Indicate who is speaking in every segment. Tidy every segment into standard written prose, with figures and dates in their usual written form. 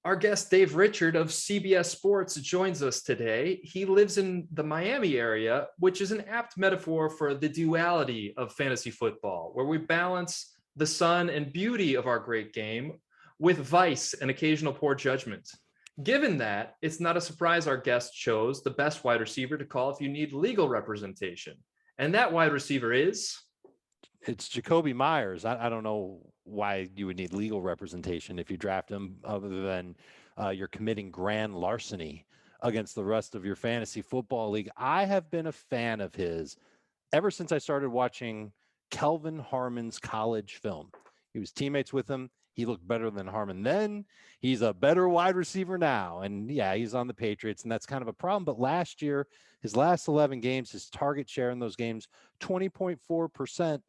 Speaker 1: Our guest, Dave Richard of CBS Sports, joins us today. He lives in the Miami area, which is an apt metaphor for the duality of fantasy football, where we balance the sun and beauty of our great game with vice and occasional poor judgment. Given that, it's not a surprise our guest chose the best wide receiver to call if you need legal representation. And that wide receiver is
Speaker 2: It's Jakobi Meyers. I don't know why you would need legal representation if you draft him, other than you're committing grand larceny against the rest of your fantasy football league. I have been a fan of his ever since I started watching Kelvin Harmon's college film. He was teammates with him. He looked better than Harmon then. He's a better wide receiver now. And yeah, he's on the Patriots, and that's kind of a problem. But last year, his last 11 games, his target share in those games, 20.4%.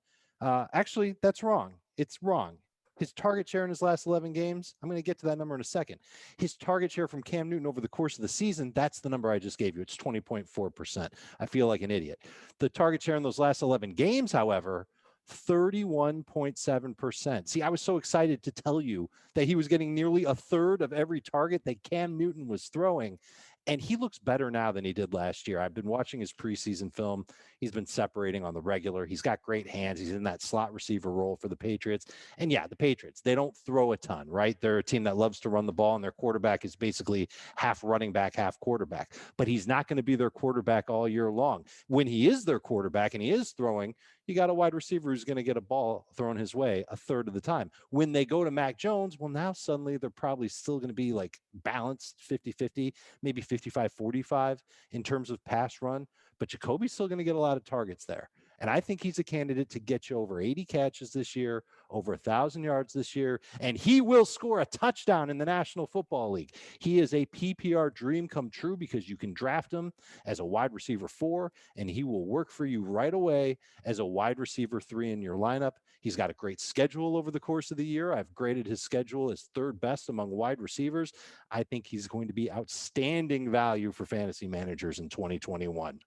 Speaker 2: Actually, that's wrong. It's wrong. His target share in his last 11 games, I'm going to get to that number in a second. His target share from Cam Newton over the course of the season, that's the number I just gave you. It's 20.4%. I feel like an idiot. The target share in those last 11 games, however, 31.7%. See, I was so excited to tell you that he was getting nearly a third of every target that Cam Newton was throwing. And he looks better now than he did last year. I've been watching his preseason film. He's been separating on the regular. He's got great hands. He's in that slot receiver role for the Patriots. And yeah, the Patriots, they don't throw a ton, right? They're a team that loves to run the ball, and their quarterback is basically half running back, half quarterback. But he's not going to be their quarterback all year long. When he is their quarterback and he is throwing, you got a wide receiver who's going to get a ball thrown his way a third of the time. When they go to Mac Jones, well, now suddenly they're probably still going to be like balanced 50-50, maybe 55-45 in terms of pass run. But Jakobi's still going to get a lot of targets there. And I think he's a candidate to get you over 80 catches this year, over 1,000 yards this year, and he will score a touchdown in the National Football League. He is a PPR dream come true because you can draft him as a wide receiver 4, and he will work for you right away as a wide receiver 3 in your lineup. He's got a great schedule over the course of the year. I've graded his schedule as third best among wide receivers. I think he's going to be outstanding value for fantasy managers in 2021.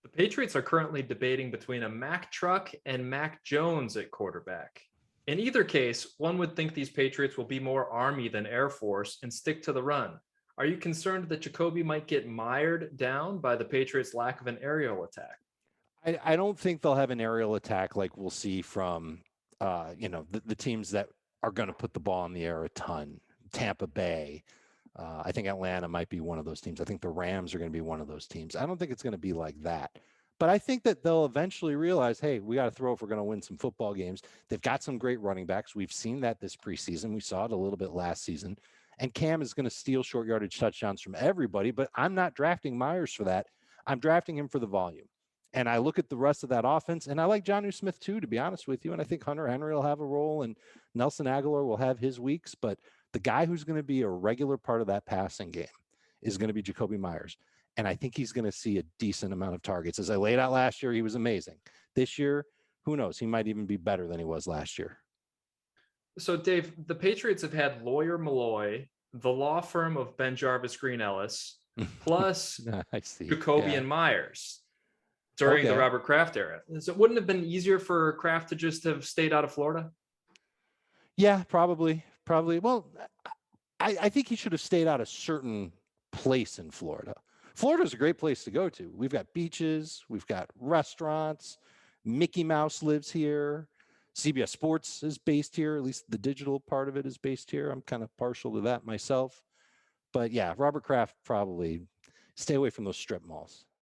Speaker 1: the Patriots are currently debating between a Mack truck and Mac Jones at quarterback. In either case, one would think these Patriots will be more Army than Air Force and stick to the run. Are you concerned that Jakobi might get mired down by the Patriots' lack of an aerial attack?
Speaker 2: I don't think they'll have an aerial attack like we'll see from, the teams that are going to put the ball in the air a ton. Tampa Bay. I think Atlanta might be one of those teams. I think the Rams are going to be one of those teams. I don't think it's going to be like that. But I think that they'll eventually realize, hey, we got to throw if we're going to win some football games. They've got some great running backs. We've seen that this preseason. We saw it a little bit last season. And Cam is going to steal short yardage touchdowns from everybody, but I'm not drafting Myers for that. I'm drafting him for the volume. And I look at the rest of that offense, and I like Jonnu Smith too, to be honest with you. And I think Hunter Henry will have a role, and Nelson Aguilar will have his weeks. But the guy who's going to be a regular part of that passing game is going to be Jakobi Meyers. And I think he's going to see a decent amount of targets. As I laid out last year, he was amazing. This year, who knows? He might even be better than he was last year.
Speaker 1: So, Dave, the Patriots have had Lawyer Malloy, the law firm of Ben Jarvis Green Ellis, plus
Speaker 2: I see.
Speaker 1: Jakobi
Speaker 2: Yeah.
Speaker 1: and Myers during the
Speaker 2: Okay.
Speaker 1: Robert Kraft era. So it wouldn't have been easier for Kraft to just have stayed out of Florida?
Speaker 2: Yeah, probably. Well, I think he should have stayed out a certain place in Florida. Florida's a great place to go to. We've got beaches, we've got restaurants. Mickey Mouse lives here. CBS Sports is based here. At least the digital part of it is based here. I'm kind of partial to that myself. But yeah, Robert Kraft probably stay away from those strip malls.